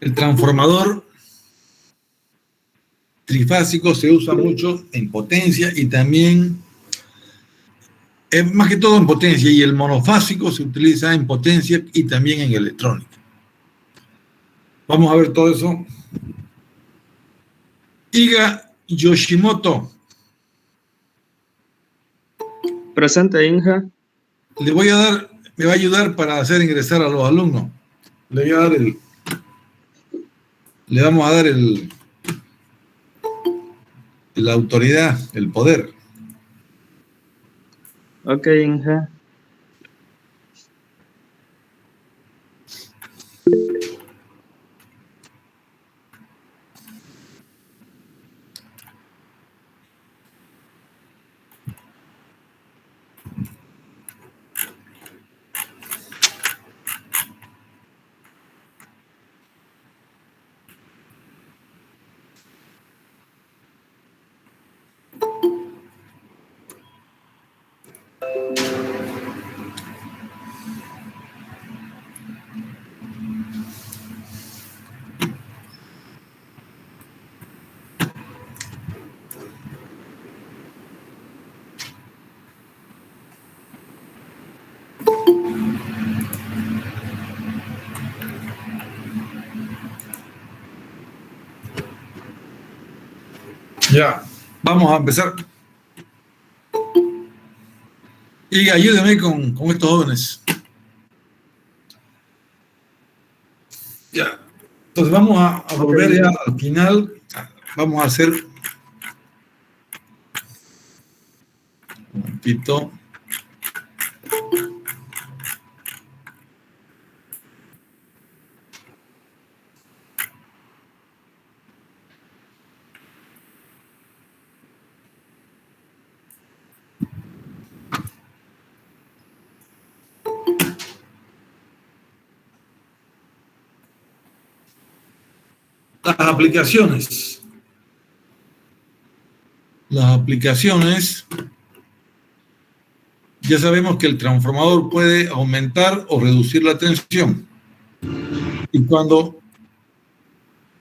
El transformador trifásico se usa mucho en potencia y también, más que todo en potencia, y el monofásico se utiliza en potencia y también en electrónica. Vamos a ver todo eso. Iga Yoshimoto. Presente, Inge. Me va a ayudar para hacer ingresar a los alumnos. Le vamos a dar la autoridad, el poder. Ok, Inge. Ya, vamos a empezar. Y ayúdeme con estos jóvenes. Ya. Entonces vamos a volver ya al final. Vamos a hacer un momentito. Las aplicaciones. Las aplicaciones, ya sabemos que el transformador puede aumentar o reducir la tensión. Y cuando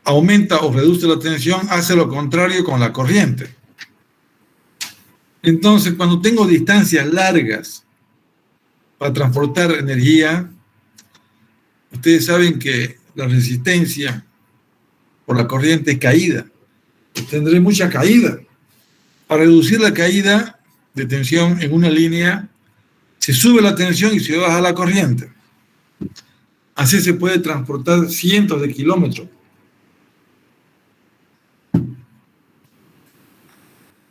aumenta o reduce la tensión, hace lo contrario con la corriente. Entonces, cuando tengo distancias largas para transportar energía, ustedes saben que la resistencia por la corriente es caída. Tendré mucha caída. Para reducir la caída de tensión en una línea, se sube la tensión y se baja la corriente. Así se puede transportar cientos de kilómetros.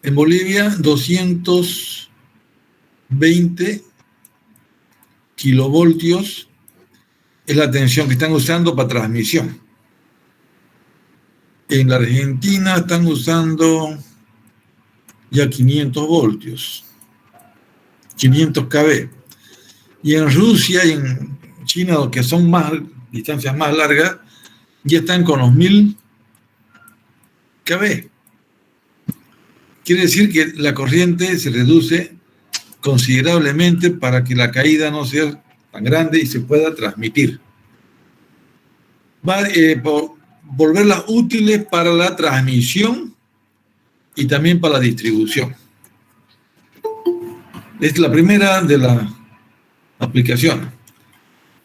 En Bolivia, 220 kilovoltios es la tensión que están usando para transmisión. En la Argentina están usando ya 500 voltios, 500 kV. Y en Rusia y en China, que son distancias más largas, ya están con los 1000 kV. Quiere decir que la corriente se reduce considerablemente para que la caída no sea tan grande y se pueda transmitir. Volverlas útiles para la transmisión y también para la distribución. Es la primera de las aplicaciones.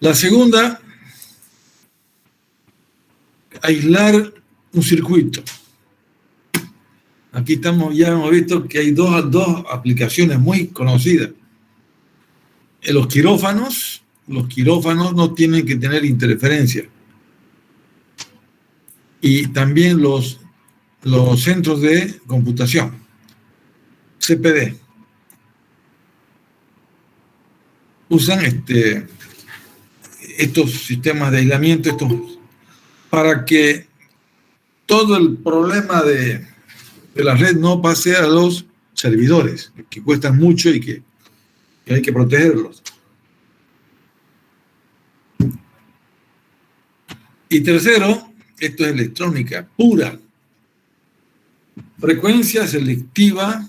La segunda, aislar un circuito. Aquí ya hemos visto que hay dos aplicaciones muy conocidas. Los quirófanos no tienen que tener interferencia. Y también los centros de computación, CPD, usan estos sistemas de aislamiento para que todo el problema de la red no pase a los servidores, que cuestan mucho y que hay que protegerlos. Y tercero, esto es electrónica pura. Frecuencia selectiva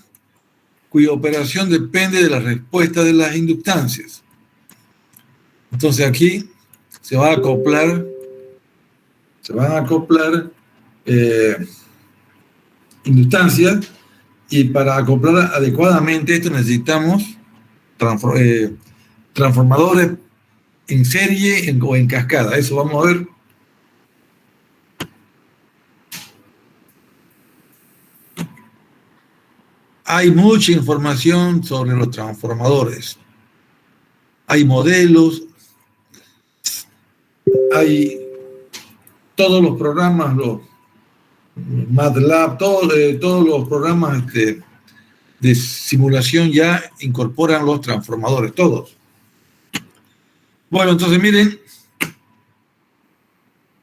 cuya operación depende de la respuesta de las inductancias. Entonces aquí se va a acoplar Se van a acoplar inductancias y para acoplar adecuadamente esto necesitamos transformadores en serie o en cascada. Eso vamos a ver. Hay mucha información sobre los transformadores. Hay modelos, hay todos los programas, los MATLAB, todos los programas de simulación ya incorporan los transformadores, todos. Bueno, entonces miren,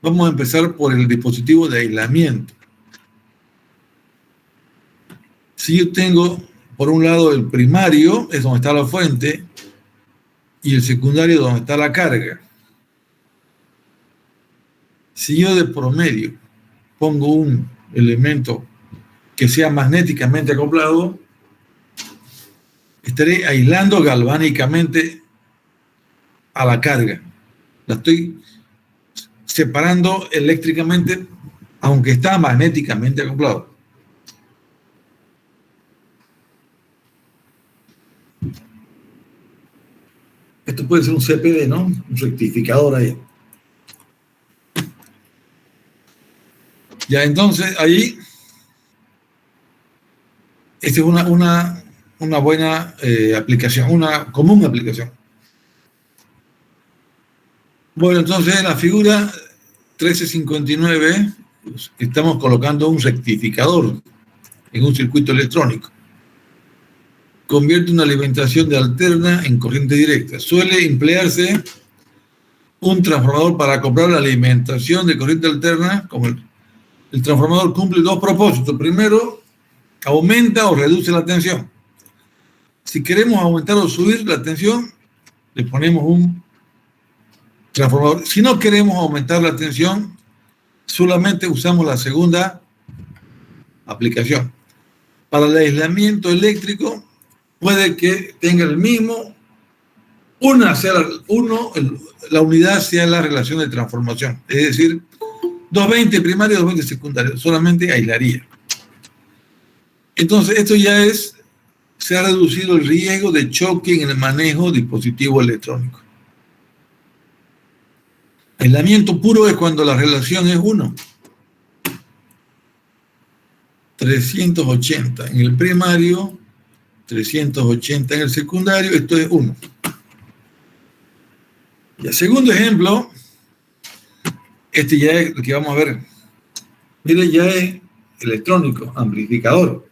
vamos a empezar por el dispositivo de aislamiento. Si yo tengo, por un lado, el primario, es donde está la fuente, y el secundario, donde está la carga. Si yo de promedio pongo un elemento que sea magnéticamente acoplado, estaré aislando galvánicamente a la carga. La estoy separando eléctricamente, aunque está magnéticamente acoplado. Esto puede ser un CPD, ¿no? Un rectificador ahí. Ya, entonces, ahí, esta es una buena aplicación, una común aplicación. Bueno, entonces en la figura 1359 estamos colocando un rectificador en un circuito electrónico. Convierte una alimentación de alterna en corriente directa. Suele emplearse un transformador para acoplar la alimentación de corriente alterna. Como el transformador cumple dos propósitos. Primero, aumenta o reduce la tensión. Si queremos aumentar o subir la tensión, le ponemos un transformador. Si no queremos aumentar la tensión, solamente usamos la segunda aplicación. Para el aislamiento eléctrico, puede que tenga el mismo, la unidad sea la relación de transformación. Es decir, 220 primario, 220 secundario, solamente aislaría. Entonces, esto ya se ha reducido el riesgo de choque en el manejo de dispositivos electrónicos. Aislamiento puro es cuando la relación es 1. 380 en el primario, 380 en el secundario, esto es 1. Y el segundo ejemplo, este ya es el que vamos a ver. Mire, ya es electrónico, amplificador.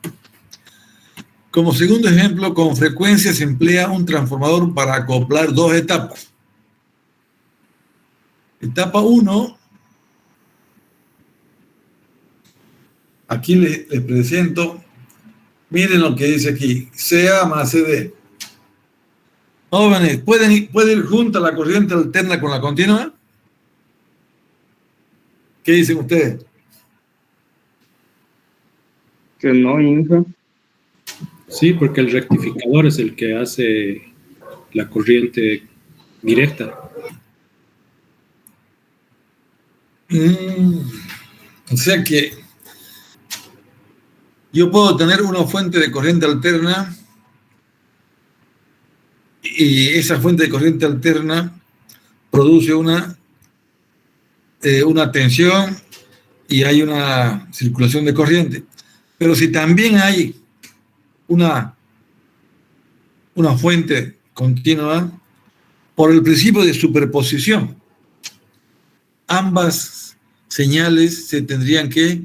Como segundo ejemplo, con frecuencia se emplea un transformador para acoplar dos etapas. Etapa 1, aquí les presento, miren lo que dice aquí, CA más CD. Jóvenes, ¿pueden ir juntas la corriente alterna con la continua? ¿Qué dicen ustedes? Que no, Inja. Sí, porque el rectificador es el que hace la corriente directa. O sea que yo puedo tener una fuente de corriente alterna y esa fuente de corriente alterna produce una tensión y hay una circulación de corriente. Pero si también hay una fuente continua, por el principio de superposición, ambas señales se tendrían que,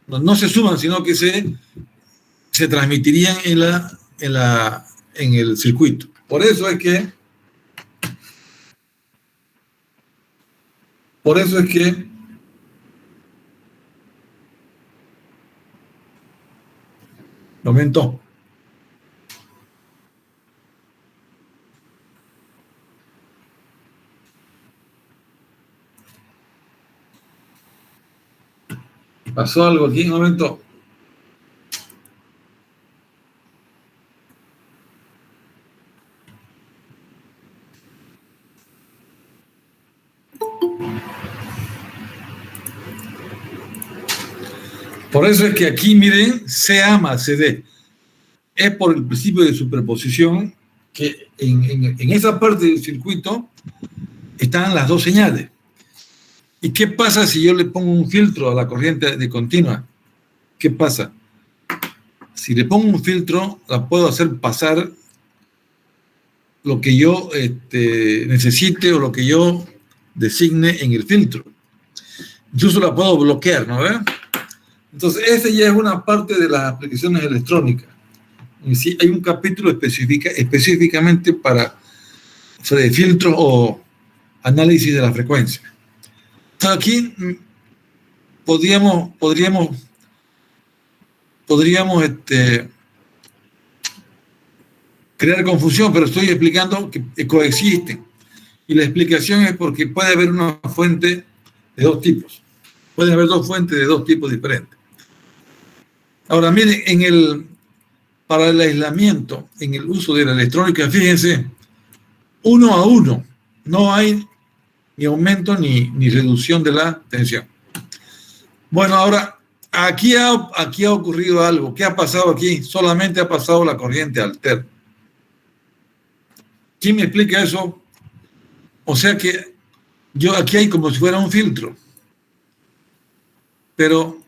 no se suman, sino que se transmitirían en el circuito. Por eso es que momento. Pasó algo aquí, un momento. Por eso es que aquí, miren, CA más CD. Es por el principio de superposición que en esa parte del circuito están las dos señales. ¿Y qué pasa si yo le pongo un filtro a la corriente de continua? ¿Qué pasa? Si le pongo un filtro, la puedo hacer pasar lo que yo necesite o lo que yo designe en el filtro. Incluso la puedo bloquear, ¿no ves? Entonces, esa ya es una parte de las aplicaciones electrónicas. Y sí, hay un capítulo específicamente sobre filtros o análisis de la frecuencia. Entonces, aquí podríamos crear confusión, pero estoy explicando que coexisten. Y la explicación es porque puede haber una fuente de dos tipos. Pueden haber dos fuentes de dos tipos diferentes. Ahora, miren, para el aislamiento, en el uso de la electrónica, fíjense, 1 a 1, no hay ni aumento ni reducción de la tensión. Bueno, ahora, aquí ha ocurrido algo. ¿Qué ha pasado aquí? Solamente ha pasado la corriente alterna. ¿Quién me explica eso? O sea que aquí hay como si fuera un filtro. Pero,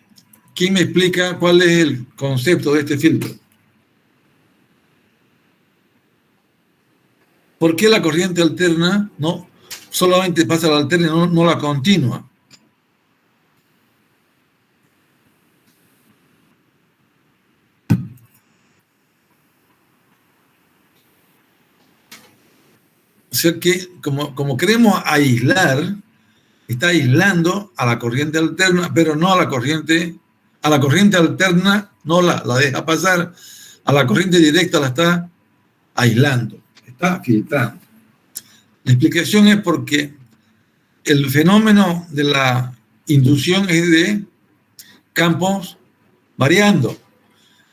¿quién me explica cuál es el concepto de este filtro? ¿Por qué la corriente alterna no solamente pasa la alterna y no la continua? O sea que, como queremos aislar, está aislando a la corriente alterna, pero no a la corriente alterna no la deja pasar, a la corriente directa la está aislando, está filtrando. La explicación es porque el fenómeno de la inducción es de campos variando,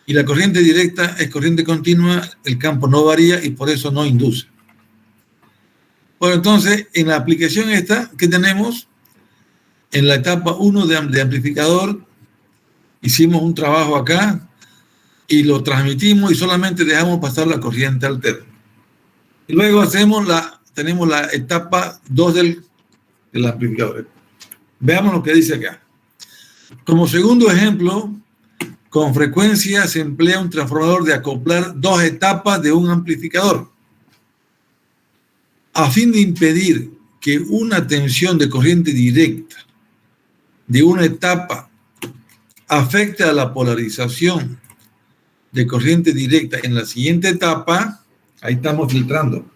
y la corriente directa es corriente continua, el campo no varía y por eso no induce. Bueno, entonces, en la aplicación esta, ¿qué tenemos? En la etapa 1 de amplificador, hicimos un trabajo acá y lo transmitimos y solamente dejamos pasar la corriente alterna. Y luego tenemos la etapa 2 del amplificador. Veamos lo que dice acá. Como segundo ejemplo, con frecuencia se emplea un transformador de acoplar dos etapas de un amplificador, a fin de impedir que una tensión de corriente directa de una etapa afecte a la polarización de corriente directa en la siguiente etapa. Ahí estamos filtrando.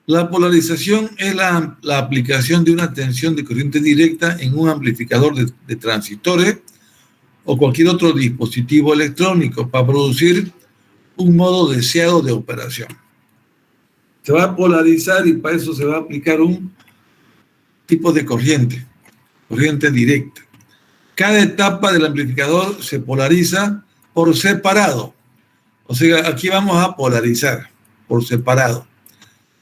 La polarización es la aplicación de una tensión de corriente directa en un amplificador de transistores o cualquier otro dispositivo electrónico para producir un modo deseado de operación. Se va a polarizar y para eso se va a aplicar un tipo de corriente directa. Cada etapa del amplificador se polariza por separado. O sea, aquí vamos a polarizar por separado,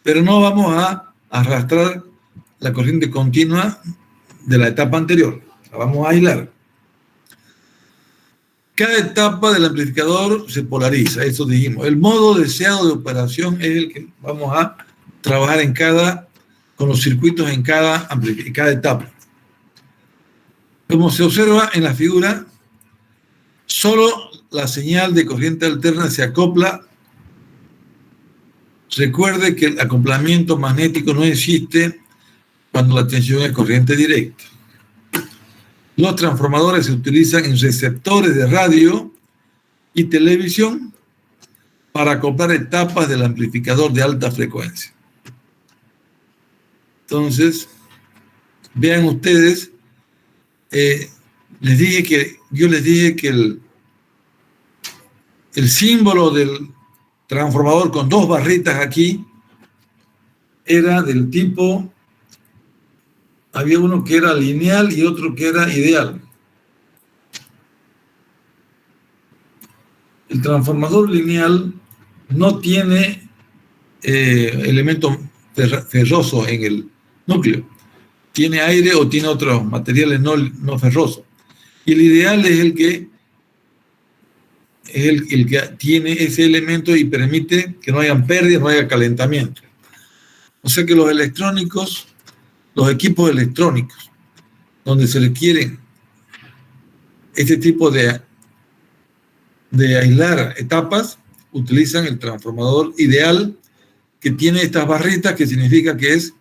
pero no vamos a arrastrar la corriente continua de la etapa anterior. La vamos a aislar. Cada etapa del amplificador se polariza, eso dijimos. El modo deseado de operación es el que vamos a trabajar con los circuitos en cada etapa. Como se observa en la figura, solo la señal de corriente alterna se acopla. Recuerde que el acoplamiento magnético no existe cuando la tensión es corriente directa. Los transformadores se utilizan en receptores de radio y televisión para acoplar etapas del amplificador de alta frecuencia. Entonces, vean ustedes, yo les dije que el símbolo del transformador con dos barritas aquí era del tipo, había uno que era lineal y otro que era ideal. El transformador lineal no tiene elementos ferrosos en el núcleo. Tiene aire o tiene otros materiales no ferrosos. Y el ideal es el que tiene ese elemento y permite que no hayan pérdidas, no haya calentamiento. O sea que los electrónicos, los equipos electrónicos, donde se requieren este tipo de aislar etapas, utilizan el transformador ideal que tiene estas barritas, que significa que es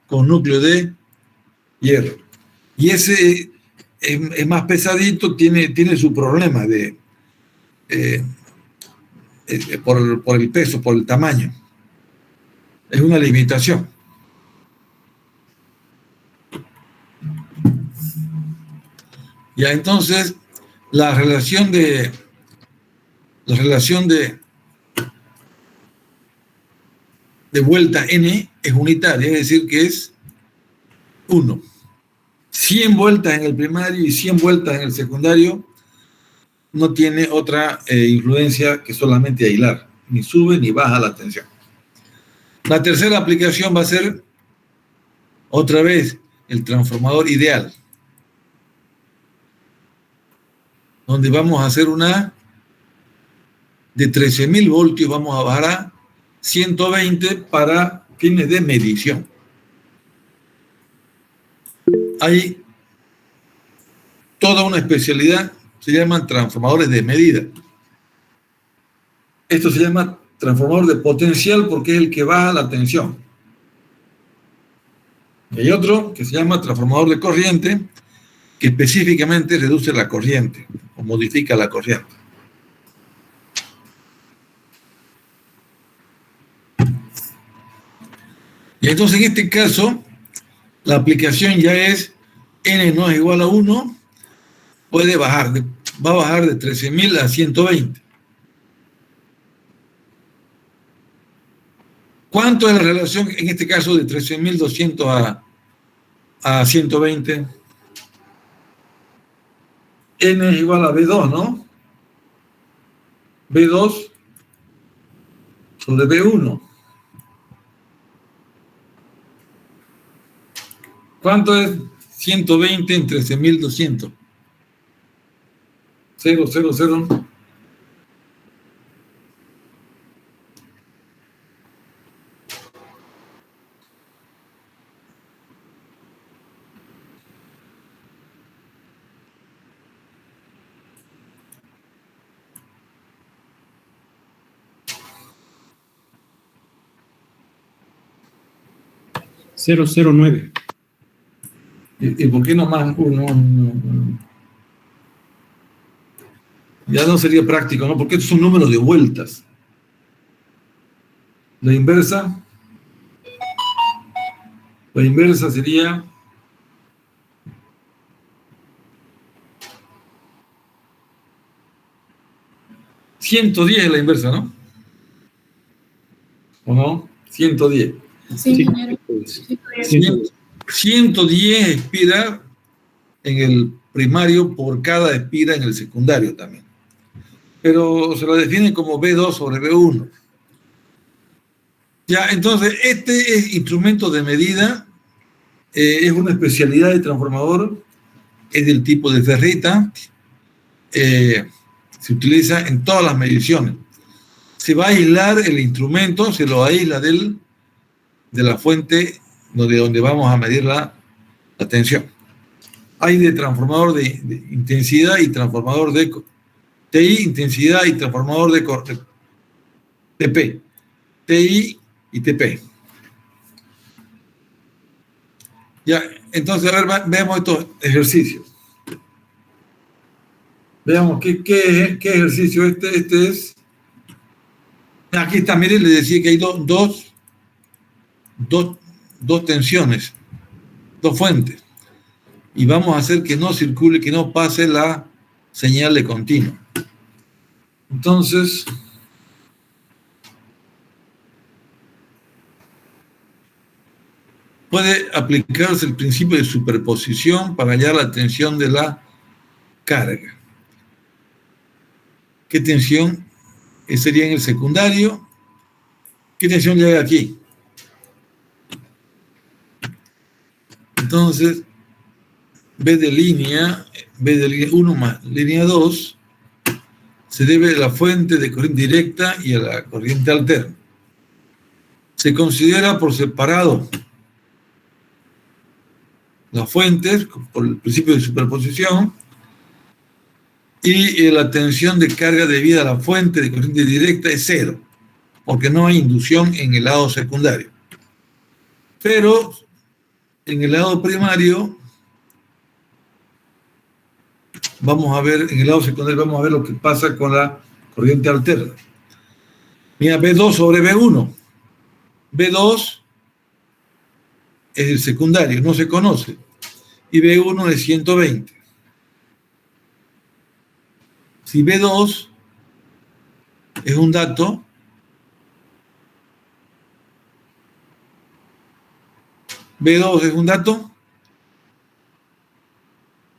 con núcleo de hierro. Y ese es más pesadito, tiene su problema por el peso, por el tamaño. Es una limitación. Ya, entonces, la relación de vuelta N es unitaria, es decir, que es 1. 100 vueltas en el primario y 100 vueltas en el secundario no tiene otra influencia que solamente aislar, ni sube ni baja la tensión. La tercera aplicación va a ser otra vez el transformador ideal, donde vamos a hacer una de 13.000 voltios, vamos a bajar a 120 para fines de medición. Hay toda una especialidad, se llaman transformadores de medida. Esto se llama transformador de potencial porque es el que baja la tensión. Y hay otro que se llama transformador de corriente, que específicamente reduce la corriente o modifica la corriente. Y entonces en este caso, la aplicación ya es N no es igual a 1, puede bajar, va a bajar de 13.000 a 120. ¿Cuánto es la relación en este caso de 13.200 a 120? N es igual a B2, ¿no? B2 sobre B1. ¿Cuánto es 120 en 13.200? 0, 0, 0. .009. ¿Y por qué no más uno? Ya no sería práctico, ¿no? Porque estos son números de vueltas. La inversa sería 110 la inversa, ¿no? ¿O no? 110. Sí, 110 espiras en el primario por cada espira en el secundario también. Pero se lo define como B2 sobre B1. Ya, entonces, este es instrumento de medida, es una especialidad de transformador, es del tipo de ferrita, se utiliza en todas las mediciones. Se va a aislar el instrumento, se lo aísla de la fuente de donde vamos a medir la tensión. Hay de transformador de intensidad y transformador de TI, intensidad y transformador de TP. TI y TP. Ya, entonces, a ver, veamos estos ejercicios. Veamos qué ejercicio este es. Aquí está, miren, le decía que hay dos tensiones, dos fuentes. Y vamos a hacer que no circule, que no pase la señal de continuo. Entonces, puede aplicarse el principio de superposición para hallar la tensión de la carga. ¿Qué tensión sería en el secundario? ¿Qué tensión llega aquí? Entonces, B de línea 1 más línea 2 se debe a la fuente de corriente directa y a la corriente alterna. Se considera por separado las fuentes por el principio de superposición y la tensión de carga debida a la fuente de corriente directa es cero, porque no hay inducción en el lado secundario. Pero en el lado primario, en el lado secundario vamos a ver lo que pasa con la corriente alterna. Mira, B2 sobre B1. B2 es el secundario, no se conoce. Y B1 es 120. Si B2 es un dato, B2 es un dato,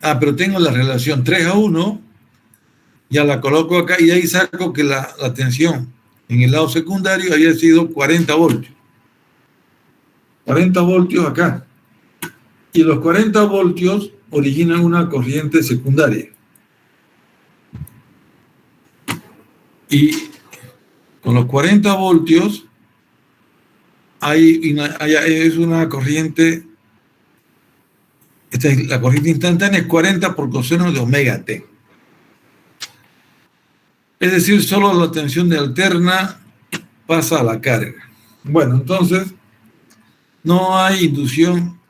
pero tengo la relación 3:1, ya la coloco acá y ahí saco que la tensión en el lado secundario había sido 40 voltios. 40 voltios acá. Y los 40 voltios originan una corriente secundaria. Y con los 40 voltios es una corriente, la corriente instantánea es 40 por coseno de omega t. Es decir, solo la tensión de alterna pasa a la carga. Bueno, entonces no hay inducción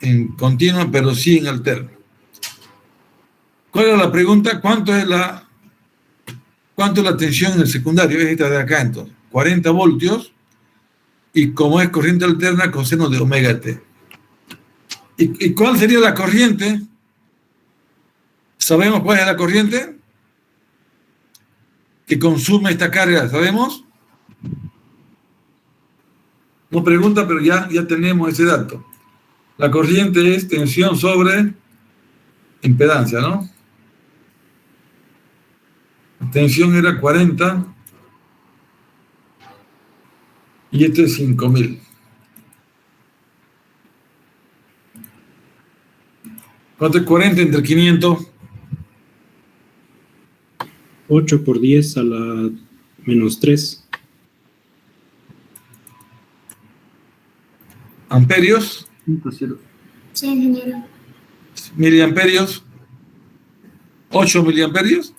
en continua, pero sí en alterna. ¿Cuál es la pregunta? ¿Cuánto es la tensión en el secundario? Es esta de acá, entonces. 40 voltios. Y como es corriente alterna, coseno de omega t. ¿Y cuál sería la corriente? ¿Sabemos cuál es la corriente que consume esta carga? ¿Sabemos? No pregunta, pero ya tenemos ese dato. La corriente es tensión sobre impedancia, ¿no? La tensión era 40 y esto es 5000. ¿Cuánto es 40 entre 500? 8 por 10 a la menos 3. ¿Amperios? Sí, ingeniero. ¿Miliamperios? ¿8 miliamperios?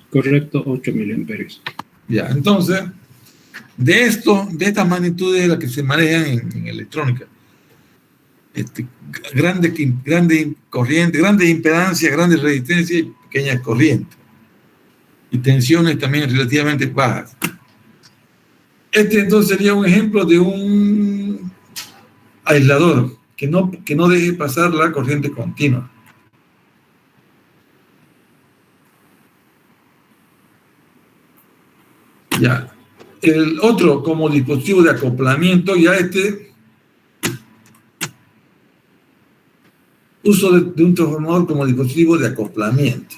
Correcto, 8 miliamperios. Ya, entonces, de estas magnitudes de las que se manejan en electrónica, grandes corrientes, grandes impedancias, grandes resistencias y pequeñas corrientes. Y tensiones también relativamente bajas. Entonces sería un ejemplo de un aislador que no deje pasar la corriente continua. Ya. El otro como dispositivo de acoplamiento, ya uso de un transformador como dispositivo de acoplamiento.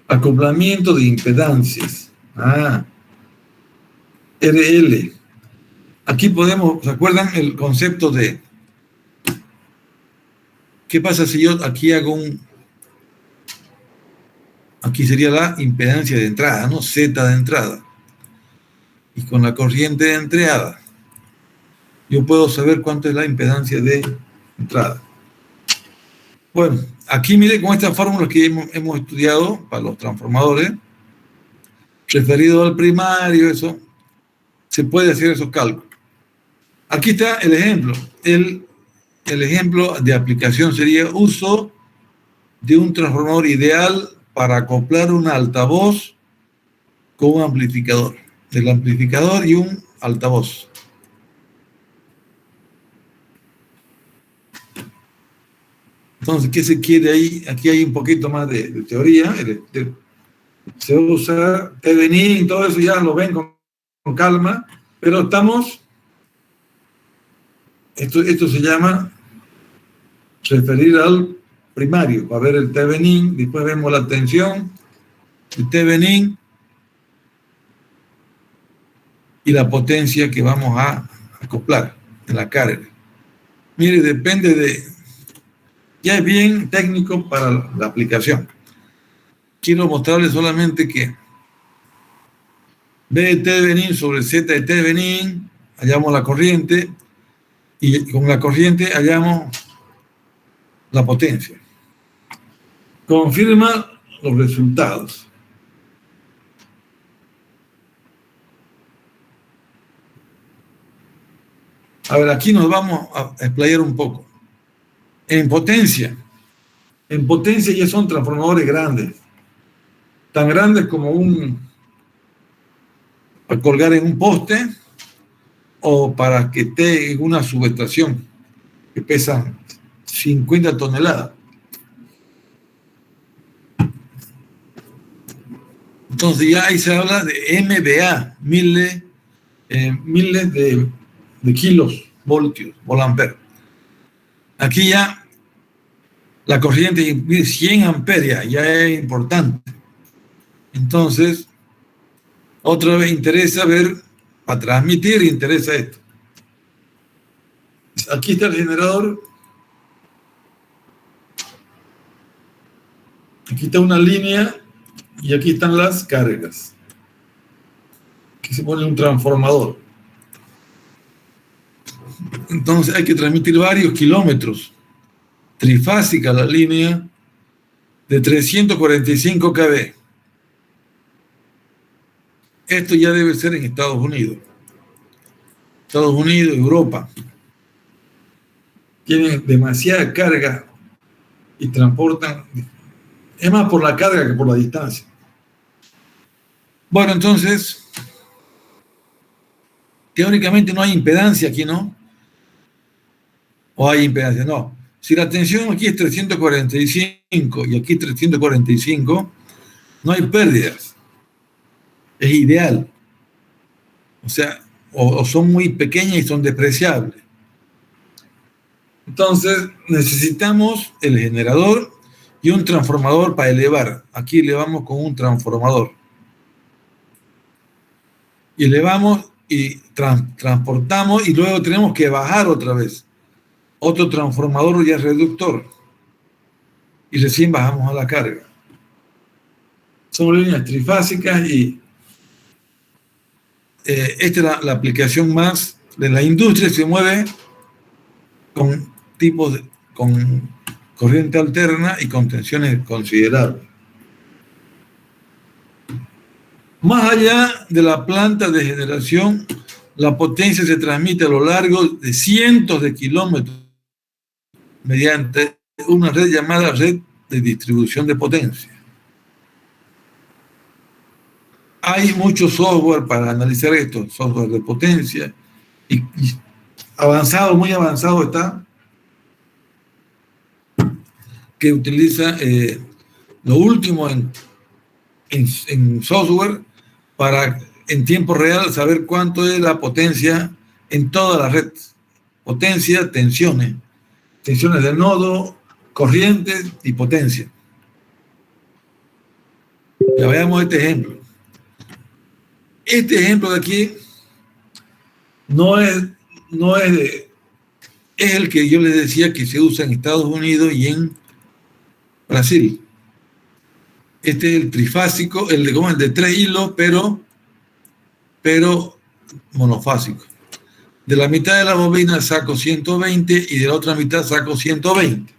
Acoplamiento de impedancias. RL. Aquí ¿se acuerdan el concepto de qué pasa si yo aquí aquí sería la impedancia de entrada, ¿no? Z de entrada. Y con la corriente de entrada, yo puedo saber cuánto es la impedancia de entrada. Bueno, aquí mire con estas fórmulas que hemos estudiado para los transformadores, referido al primario, eso, se puede hacer esos cálculos. Aquí está el ejemplo. El ejemplo de aplicación sería uso de un transformador ideal para acoplar un altavoz con un amplificador. El amplificador y un altavoz. Entonces, ¿qué se quiere ahí? Aquí hay un poquito más de teoría. Se usa Thevenin, todo eso ya lo ven con calma, pero esto se llama referir al primario. Va a ver el Thevenin, después vemos la tensión, el Thevenin y la potencia que vamos a acoplar en la carga. Mire, depende Ya es bien técnico para la aplicación. Quiero mostrarles solamente que B de T de Benín sobre Z de T de Benín, hallamos la corriente, y con la corriente hallamos la potencia. Confirma los resultados. A ver, aquí nos vamos a explayar un poco. En potencia ya son transformadores grandes, tan grandes como para colgar en un poste o para que esté en una subestación que pesa 50 toneladas. Entonces ya ahí se habla de MVA, miles de kilos, voltios, volamperes. Aquí ya la corriente de 100 amperios ya es importante. Entonces, otra vez interesa ver, para transmitir interesa esto. Aquí está el generador. Aquí está una línea y aquí están las cargas. Aquí se pone un transformador. Entonces hay que transmitir varios kilómetros. Trifásica la línea de 345 kV. Esto ya debe ser en Estados Unidos. Estados Unidos, Europa. Tienen demasiada carga y transportan. Es más por la carga que por la distancia. Bueno, entonces, teóricamente no hay impedancia aquí, ¿no? ¿O hay impedancia? No. Si la tensión aquí es 345 y aquí 345, no hay pérdidas. Es ideal. O sea, o son muy pequeñas y son despreciables. Entonces, necesitamos el generador y un transformador para elevar. Aquí elevamos con un transformador. Y elevamos y transportamos y luego tenemos que bajar otra vez. Otro transformador ya reductor. Y recién bajamos a la carga. Son líneas trifásicas y esta es la aplicación más de la industria. Se mueve con con corriente alterna y con tensiones considerables. Más allá de la planta de generación, la potencia se transmite a lo largo de cientos de kilómetros mediante una red llamada red de distribución de potencia. Hay mucho software para analizar esto, software de potencia, y avanzado, muy avanzado está, que utiliza lo último en software para en tiempo real saber cuánto es la potencia en toda la red. Potencia, tensiones del nodo, corrientes y potencia. Ya veamos este ejemplo. Este ejemplo de aquí es el que yo les decía que se usa en Estados Unidos y en Brasil. Este es el trifásico, el de 3 hilos, pero monofásico. De la mitad de la bobina saco 120 y de la otra mitad saco 120.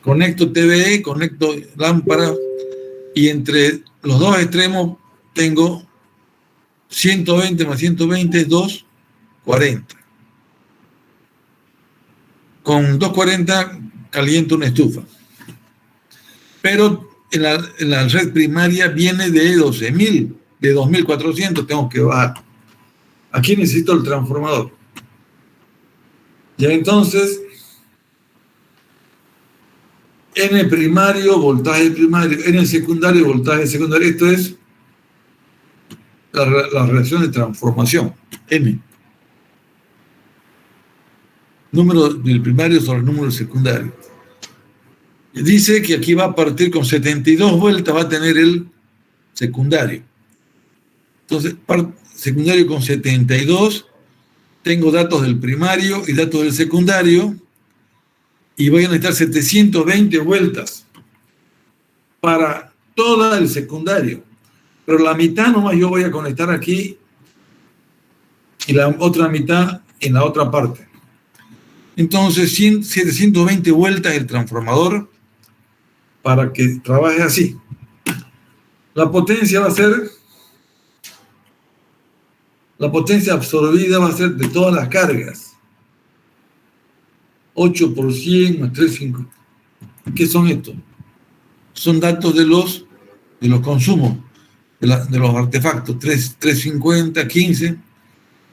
Conecto TVE, conecto lámpara y entre los dos extremos tengo 120 más 120 es 240. Con 240 caliento una estufa. Pero en la red primaria viene de 12.000, de 2.400, tengo que bajar. Aquí necesito el transformador. Ya entonces, N primario, voltaje primario, N secundario, voltaje secundario. Esto es la relación de transformación, N. Número del primario sobre el número del secundario. Dice que aquí va a partir con 72 vueltas, va a tener el secundario. Entonces, secundario con 72, tengo datos del primario y datos del secundario, y voy a necesitar 720 vueltas para todo el secundario. Pero la mitad nomás yo voy a conectar aquí y la otra mitad en la otra parte. Entonces, 720 vueltas el transformador para que trabaje así. La potencia va a ser, la potencia absorbida va a ser de todas las cargas. 8 por 100 más 3,5. ¿Qué son estos? Son datos de los consumos, de los artefactos. 350, 15.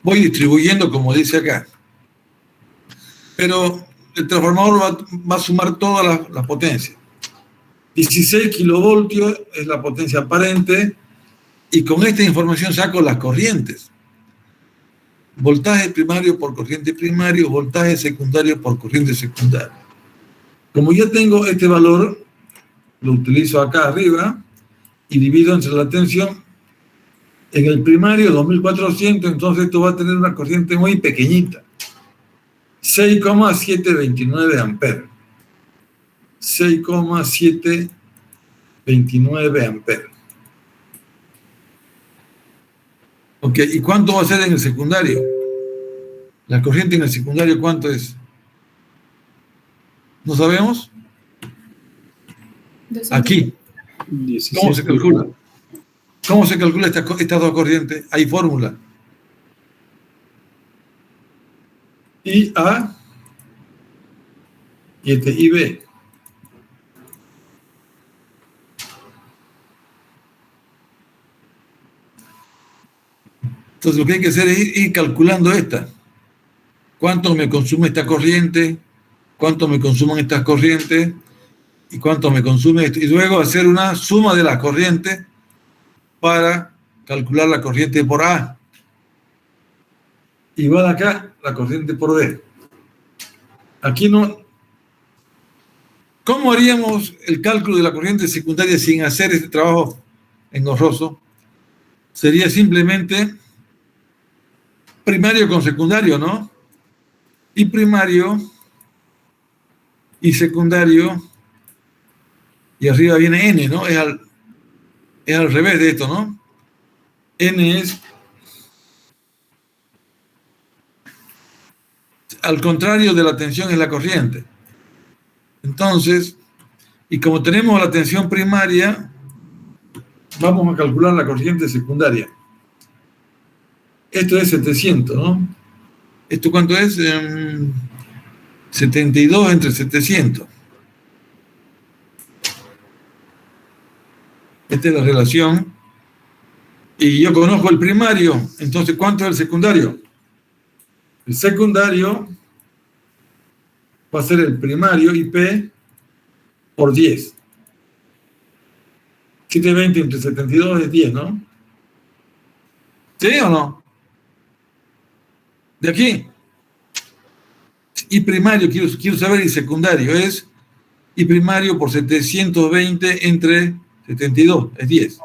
Voy distribuyendo como dice acá. Pero el transformador va a sumar todas las potencias. 16 kilovoltios es la potencia aparente y con esta información saco las corrientes. Voltaje primario por corriente primario, voltaje secundario por corriente secundaria. Como ya tengo este valor, lo utilizo acá arriba y divido entre la tensión. En el primario 2400, entonces esto va a tener una corriente muy pequeñita. 6,729 amperes. 6,729 amperes. Ok, ¿y cuánto va a ser en el secundario? La corriente en el secundario, ¿cuánto es? ¿No sabemos? 200. Aquí. 16. ¿Cómo se calcula? ¿Cómo se calcula estas dos corrientes? Hay fórmula. IA y este IB. Entonces lo que hay que hacer es ir calculando esta. ¿Cuánto me consume esta corriente? ¿Cuánto me consumen estas corrientes? ¿Y cuánto me consume esto? Y luego hacer una suma de las corrientes para calcular la corriente por A. Igual acá, la corriente por B. Aquí no. ¿Cómo haríamos el cálculo de la corriente secundaria sin hacer este trabajo engorroso? Sería simplemente primario con secundario, ¿no? Y primario y secundario, y arriba viene N, ¿no? Es al revés de esto, ¿no? N es al contrario de la tensión es la corriente. Entonces, y como tenemos la tensión primaria, vamos a calcular la corriente secundaria. Esto es 700, ¿no? ¿Esto cuánto es? 72 entre 700. Esta es la relación. Y yo conozco el primario, entonces ¿cuánto es el secundario? El secundario va a ser el primario IP por 10. 720 entre 72 es 10, ¿no? ¿Sí o no? De aquí. Y primario, quiero saber, y secundario es y primario por 720 entre 72, es 10.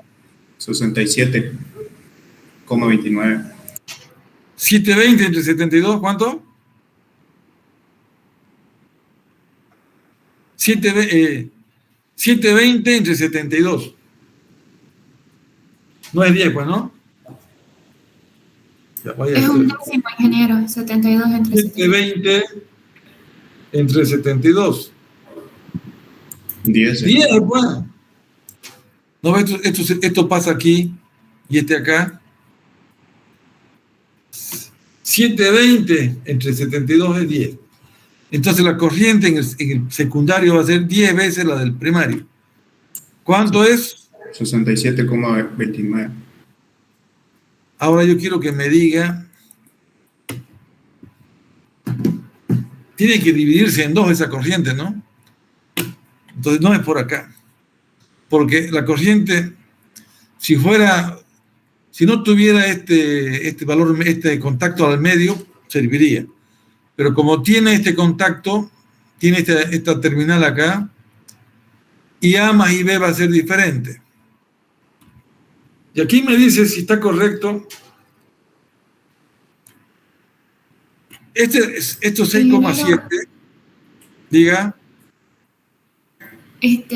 67,29. 720 entre 72, ¿cuánto? 720 entre 72. No es 10, pues, ¿no? Ya, vaya Es un décimo, ingeniero. 72 entre 720 entre 72. 10. 10, pues. ¿No ves? Esto pasa aquí y este acá. 720 entre 72 es 10. Entonces la corriente en el secundario va a ser 10 veces la del primario. ¿Cuánto es? 67,29. Ahora yo quiero que me diga. Tiene que dividirse en dos esa corriente, ¿no? Entonces no es por acá. Porque la corriente, si no tuviera este valor, este contacto al medio, serviría. Pero como tiene este contacto, tiene esta terminal acá, y A más IB va a ser diferente. Y aquí me dice si está correcto. Estos 6,7, Diga.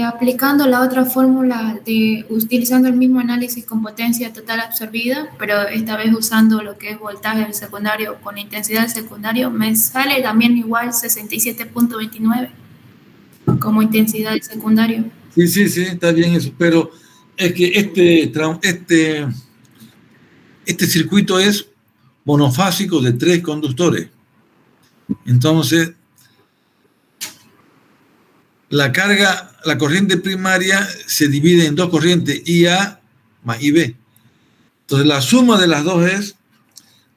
Aplicando la otra fórmula de utilizando el mismo análisis con potencia total absorbida, pero esta vez usando lo que es voltaje del secundario con intensidad del secundario, me sale también igual 67.29 como intensidad del secundario. Sí, está bien eso, pero es que este circuito es monofásico de 3 conductores. Entonces, la corriente primaria se divide en 2 corrientes, IA más IB. Entonces, la suma de las dos es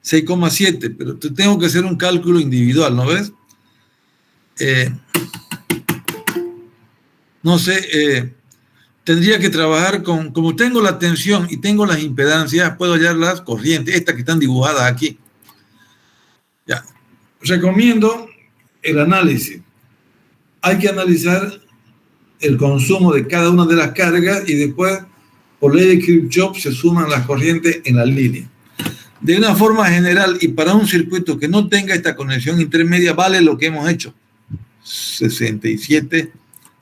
6,7, pero tengo que hacer un cálculo individual, ¿no ves? No sé, tendría que trabajar como tengo la tensión y tengo las impedancias, puedo hallar las corrientes, estas que están dibujadas aquí. Ya. Recomiendo el análisis. Hay que analizar el consumo de cada una de las cargas y después, por ley de Kirchhoff, se suman las corrientes en la línea. De una forma general y para un circuito que no tenga esta conexión intermedia, vale lo que hemos hecho, 67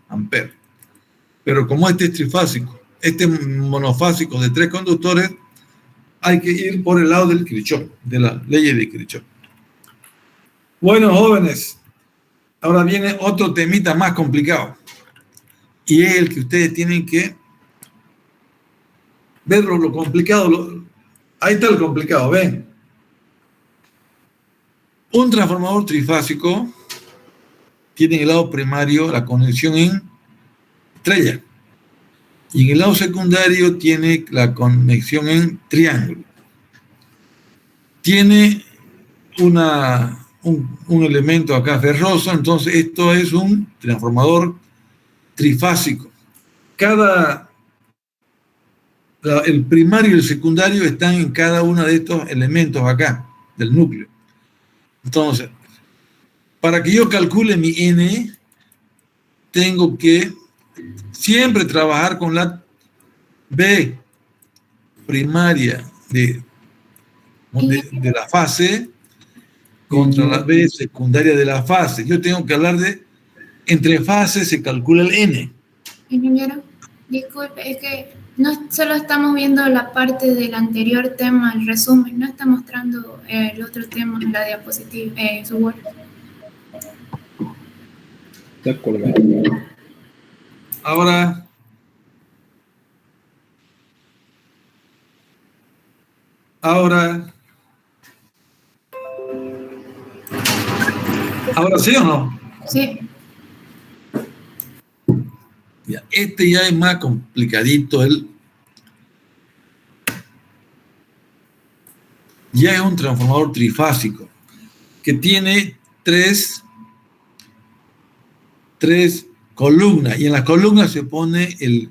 amperes. Pero como este es trifásico, este monofásico de 3 conductores, hay que ir por el lado del Kirchhoff, de la ley de Kirchhoff. Bueno, jóvenes, ahora viene otro temita más complicado. Y es el que ustedes tienen que ver lo complicado. Ahí está el complicado, ven. Un transformador trifásico tiene en el lado primario la conexión en estrella. Y en el lado secundario tiene la conexión en triángulo. Tiene un elemento acá ferroso, entonces esto es un transformador trifásico. El primario y el secundario están en cada uno de estos elementos acá, del núcleo. Entonces, para que yo calcule mi N, tengo que siempre trabajar con la B primaria de la fase contra la B secundaria de la fase. Yo tengo que hablar de entre fases se calcula el N. Ingeniero, disculpe, es que no solo estamos viendo la parte del anterior tema, el resumen, no está mostrando el otro tema, la diapositiva, su Word. Está colgado. Ahora sí o no? Sí. Ya, este ya es más complicadito. Ya es un transformador trifásico que tiene tres columnas, y en las columnas se pone el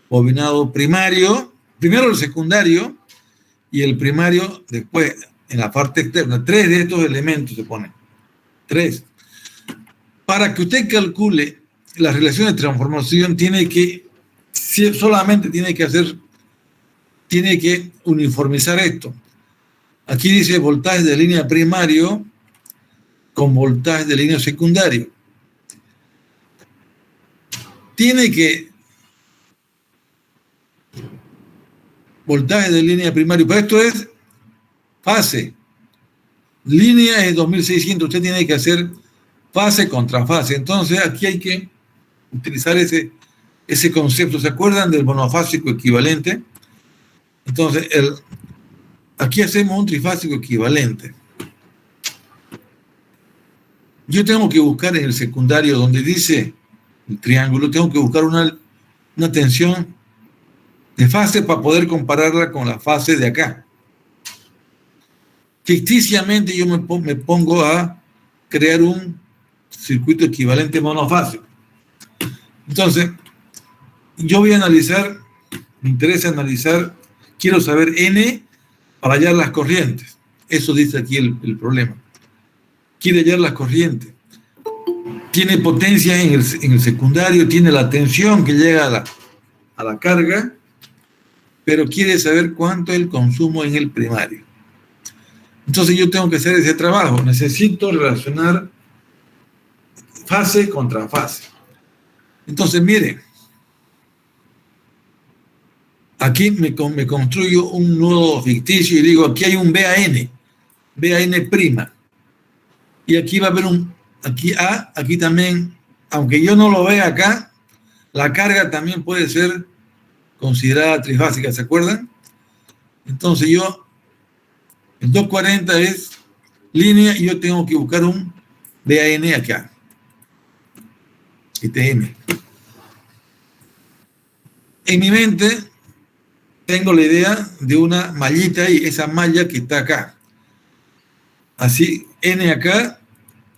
bobinado primario, primero el secundario y el primario después en la parte externa. 3 de estos elementos se ponen. 3. Para que usted calcule la relación de transformación tiene que uniformizar esto. Aquí dice voltaje de línea primario con voltaje de línea secundario. Voltaje de línea primario, pero esto es fase. Línea es 2600, usted tiene que hacer fase contra fase. Entonces aquí hay que utilizar ese concepto. ¿Se acuerdan del monofásico equivalente? Entonces, aquí hacemos un trifásico equivalente. Yo tengo que buscar en el secundario donde dice el triángulo, tengo que buscar una tensión de fase para poder compararla con la fase de acá. Ficticiamente yo me pongo a crear un circuito equivalente monofásico. Entonces, yo voy a analizar, me interesa analizar, quiero saber N para hallar las corrientes. Eso dice aquí el problema. Quiere hallar las corrientes. Tiene potencia en el secundario, tiene la tensión que llega a la carga, pero quiere saber cuánto es el consumo en el primario. Entonces yo tengo que hacer ese trabajo. Necesito relacionar fase contra fase. Entonces, miren, aquí me construyo un nudo ficticio y digo, aquí hay un BAN prima. Y aquí va a haber aquí A, aquí también, aunque yo no lo vea acá, la carga también puede ser considerada trifásica, ¿se acuerdan? Entonces el 240 es línea y yo tengo que buscar un BAN acá. TM. En mi mente tengo la idea de una mallita y esa malla que está acá. Así, N acá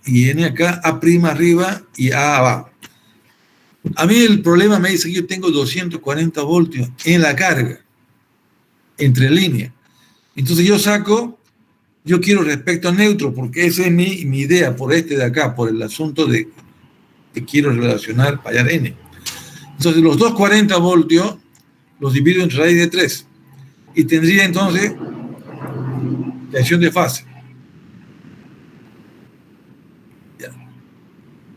y N acá, A' arriba y A abajo. A mí el problema me dice que yo tengo 240 voltios en la carga, entre líneas. Entonces yo quiero respecto a neutro, porque esa es mi idea por este de acá, por el asunto de que quiero relacionar para hallar N. Entonces los 240 voltios los divido entre raíz de 3 y tendría entonces tensión de fase. Ya.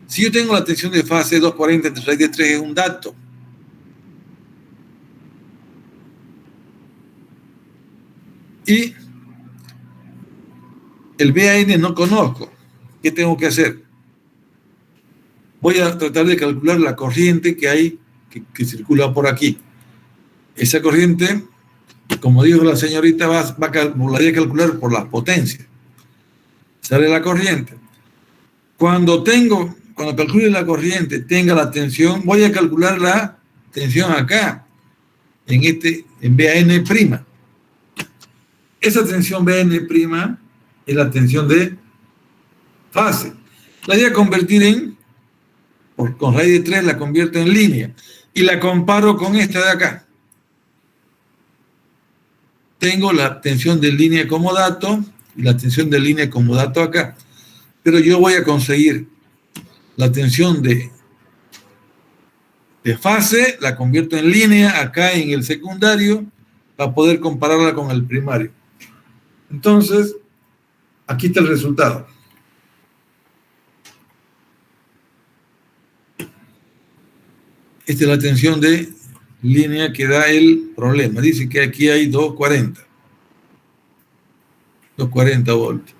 Si yo tengo la tensión de fase 240 entre raíz de 3 es un dato. Y el BAN no conozco. ¿Qué tengo que hacer? Voy a tratar de calcular la corriente que hay, que circula por aquí. Esa corriente, como dijo la señorita, la voy a calcular por las potencias. Sale la corriente. Cuando calcule la corriente, tenga la tensión, voy a calcular la tensión acá, en BAN'. Esa tensión BN' es la tensión de fase. La voy a convertir con raíz de 3 la convierto en línea y la comparo con esta de acá. Tengo la tensión de línea como dato y la tensión de línea como dato acá. Pero yo voy a conseguir la tensión de fase, la convierto en línea acá en el secundario para poder compararla con el primario. Entonces, aquí está el resultado. Esta es la tensión de línea que da el problema. Dice que aquí hay 240 voltios.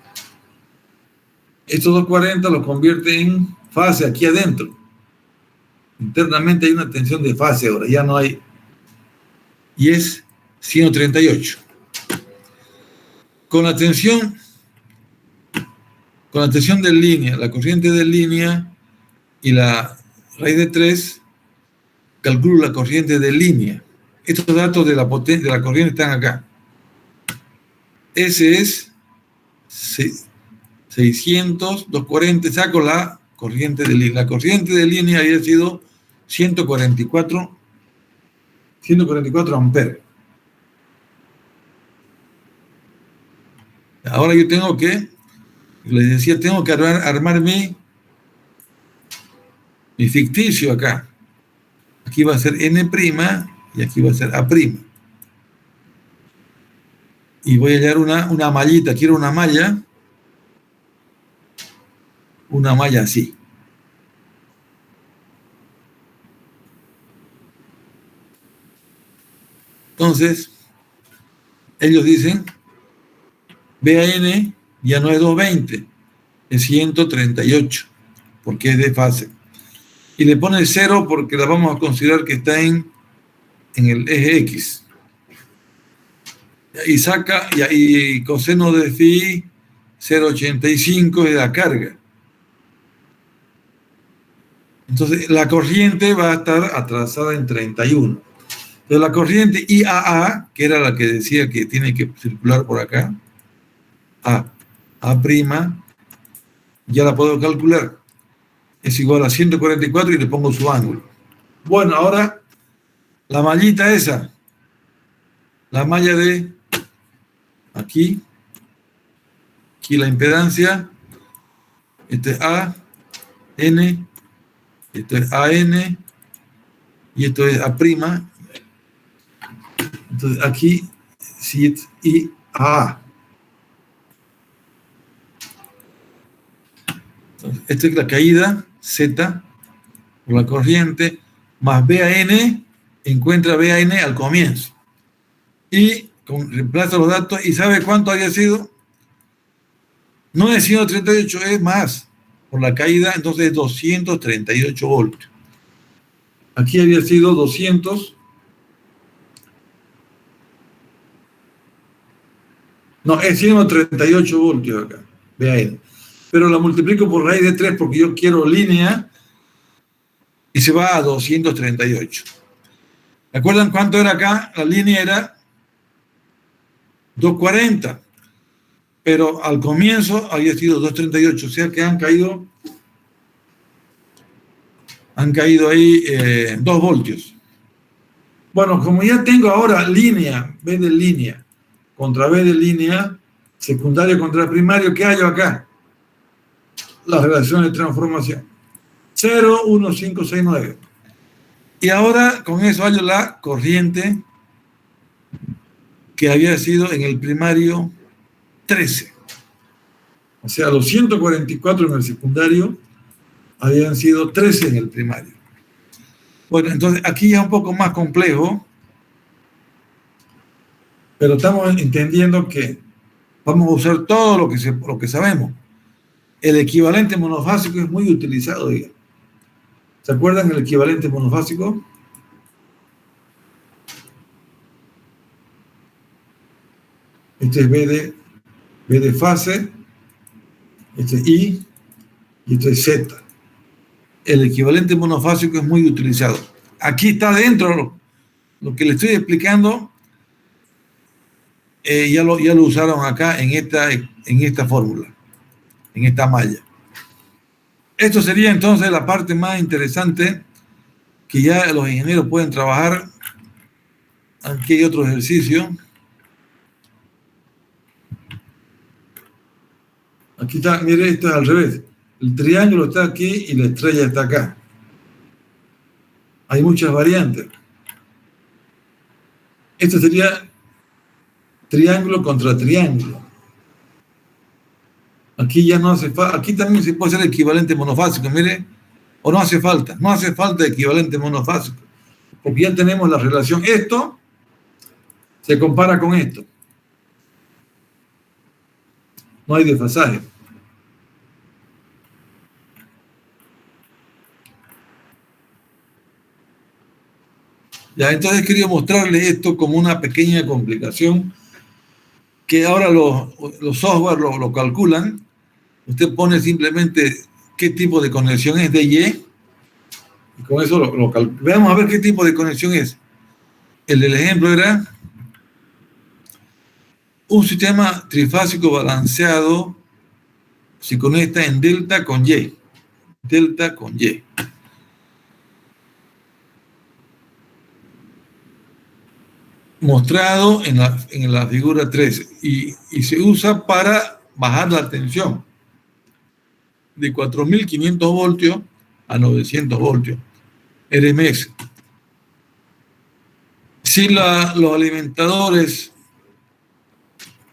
Estos 240 los convierte en fase aquí adentro. Internamente hay una tensión de fase ahora, ya no hay. Y es 138. Con la tensión de línea, la corriente de línea y la raíz de 3, calculo la corriente de línea. Estos datos de la corriente están acá. Ese es 600, 240, saco la corriente de línea. La corriente de línea había sido 144 amperes. Ahora yo tengo que, les decía, tengo que armar mi ficticio acá. Aquí va a ser N' y aquí va a ser A'. Y voy a hallar una mallita. Quiero una malla así. Entonces, ellos dicen, BAN ya no es 220, es 138, porque es de fase. Y le pone 0 porque la vamos a considerar que está en el eje X. Y saca, y coseno de phi 0,85 es la carga. Entonces, la corriente va a estar atrasada en 31. Entonces, la corriente IAA, que era la que decía que tiene que circular por acá, A', ya la puedo calcular. Es igual a 144 y le pongo su ángulo. Bueno, ahora, la mallita esa, la malla de aquí la impedancia, esto es A, N, esto es AN, y esto es A'. Entonces aquí, sí, y A. Entonces, esta es la caída Z por la corriente, más BAN, encuentra BAN al comienzo. Y reemplaza los datos y ¿sabe cuánto había sido? No es 138, es más. Por la caída, entonces es 238 voltios. Aquí había sido 200. No, es 138 voltios acá. BAN. Pero la multiplico por raíz de 3 porque yo quiero línea y se va a 238. ¿Me acuerdan cuánto era acá? La línea era 240. Pero al comienzo había sido 238. O sea que han caído ahí 2 voltios. Bueno, como ya tengo ahora línea, B de línea, contra B de línea, secundario contra primario, ¿qué hallo acá? Las relaciones de transformación. 0, 1, 5, 6, 9. Y ahora con eso hallo la corriente que había sido en el primario 13. O sea, los 144 en el secundario habían sido 13 en el primario. Bueno, entonces aquí ya es un poco más complejo, pero estamos entendiendo que vamos a usar todo lo que sabemos. El equivalente monofásico es muy utilizado, diga. ¿Se acuerdan del equivalente monofásico? Este es B de fase, este es I y este es Z. El equivalente monofásico es muy utilizado. Aquí está dentro lo que le estoy explicando, ya lo usaron acá en esta fórmula, en esta malla. Esto sería entonces la parte más interesante que ya los ingenieros pueden trabajar. Aquí hay otro ejercicio. Aquí está, mire, esto es al revés. El triángulo está aquí y la estrella está acá. Hay muchas variantes. Esto sería triángulo contra triángulo. Aquí ya no hace falta. Aquí también se puede hacer equivalente monofásico, mire. O no hace falta. No hace falta equivalente monofásico. Porque ya tenemos la relación. Esto se compara con esto. No hay desfasaje. Ya, entonces he querido mostrarles esto como una pequeña complicación que ahora los software lo calculan. Usted pone simplemente qué tipo de conexión es de Y y con eso lo calcula. Veamos a ver qué tipo de conexión es. El del ejemplo era un sistema trifásico balanceado se conecta en delta con Y. Delta con Y. Mostrado en la figura 13 y se usa para bajar la tensión de 4.500 voltios a 900 voltios RMS. Si los alimentadores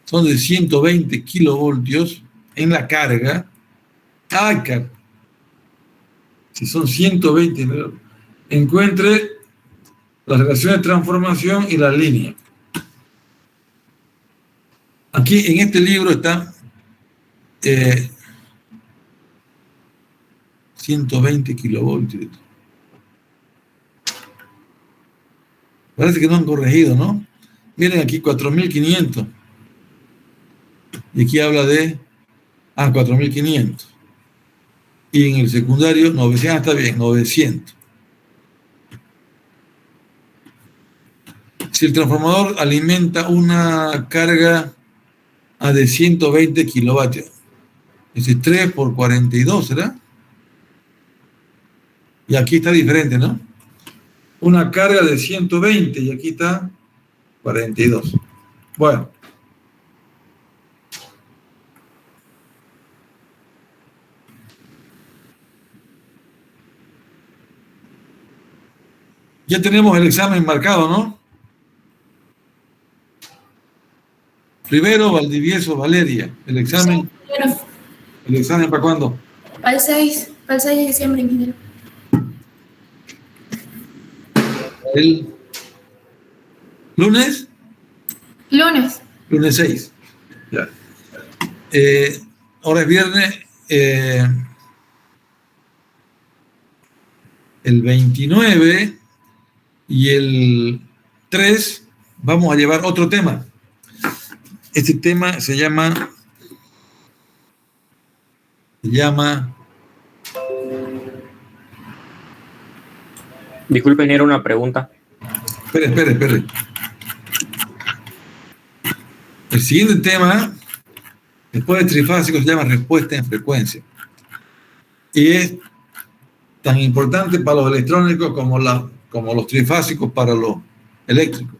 son de 120 kilovoltios en la carga, si son 120, encuentre las relaciones de transformación y la línea. Aquí en este libro está 120 kilovoltios. Parece que no han corregido, ¿no? Miren aquí 4.500. Y aquí habla de 4.500. Y en el secundario 900, está bien, 900. Si el transformador alimenta una carga de 120 kilovatios, ese es 3 por 42, ¿será? Y aquí está diferente, ¿no? Una carga de 120 y aquí está 42. Bueno. Ya tenemos el examen marcado, ¿no? Rivero, Valdivieso, Valeria. El examen. Sí, claro. ¿El examen para cuándo? Al 6. Para el 6 de diciembre, ingeniero. ¿El lunes? Lunes. Lunes 6. Ya. Ahora es viernes. El 29 y el 3 vamos a llevar otro tema. Este tema se llama Disculpe, ingeniero, una pregunta. Espere. El siguiente tema, después de trifásico, se llama respuesta en frecuencia. Y es tan importante para los electrónicos como los trifásicos para los eléctricos.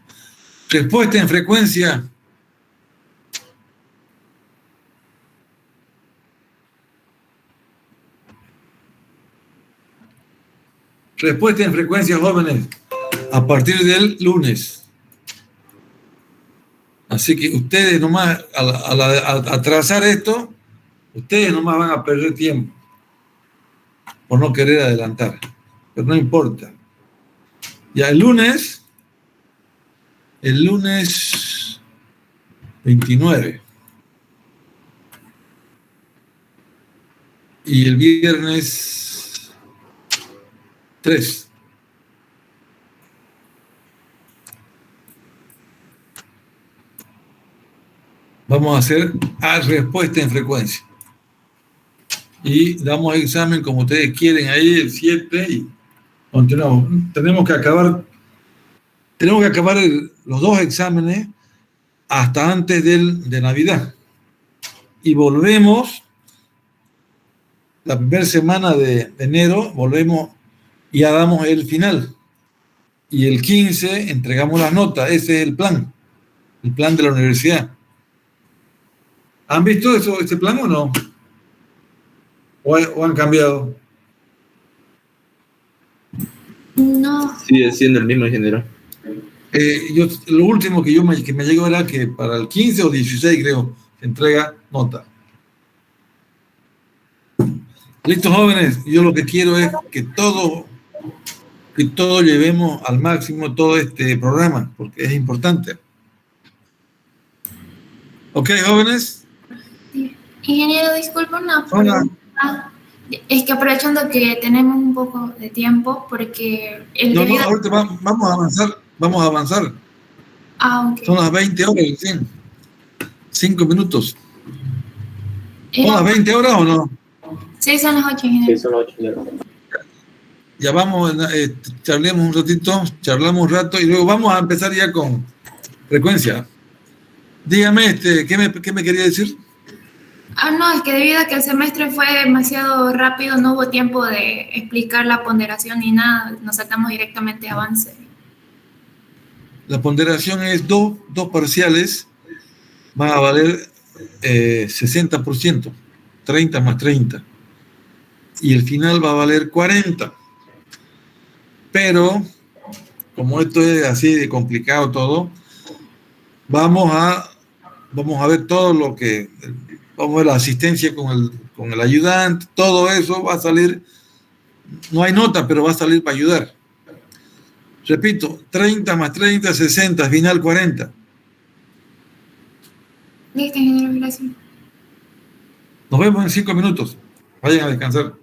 Respuesta en frecuencia jóvenes, a partir del lunes. Así que ustedes nomás, al trazar esto, ustedes nomás van a perder tiempo por no querer adelantar. Pero no importa. Ya el lunes 29 y el viernes 3. Vamos a hacer respuesta en frecuencia. Y damos examen como ustedes quieren ahí el 7 y continuamos. Tenemos que acabar los 2 exámenes hasta antes de Navidad. Y volvemos la primera semana de enero, volvemos y ya damos el final. Y el 15 entregamos las notas. Ese es el plan de la universidad. ¿Han visto ese plan o no? ¿O han cambiado? No. Sigue siendo el mismo, ingeniero. Lo último que me llegó era que para el 15 o 16, creo, se entrega nota. Listo, jóvenes, yo lo que quiero es que todo llevemos al máximo todo este programa, porque es importante. ¿Ok, jóvenes? Ingeniero, disculpa una Hola. pregunta. Es que aprovechando que tenemos un poco de tiempo, porque Ahorita vamos a avanzar. Ok. Son las 20 horas, ¿sí? 5 minutos. ¿Son las 20 horas o no? Sí, son las 8, ingeniero. Sí, son 8, ingeniero. Ya vamos, charlamos un rato y luego vamos a empezar ya con frecuencia. Dígame, ¿qué me quería decir? No, es que debido a que el semestre fue demasiado rápido, no hubo tiempo de explicar la ponderación ni nada, nos saltamos directamente a avance. La ponderación es dos parciales, van a valer 60%, 30 más 30. Y el final va a valer 40. Pero, como esto es así de complicado todo, vamos a ver todo lo que... Vamos a ver la asistencia con el ayudante, todo eso va a salir, no hay nota, pero va a salir para ayudar. Repito, 30 más 30, 60, final 40. Listo, ingeniero, gracias. Nos vemos en 5 minutos. Vayan a descansar.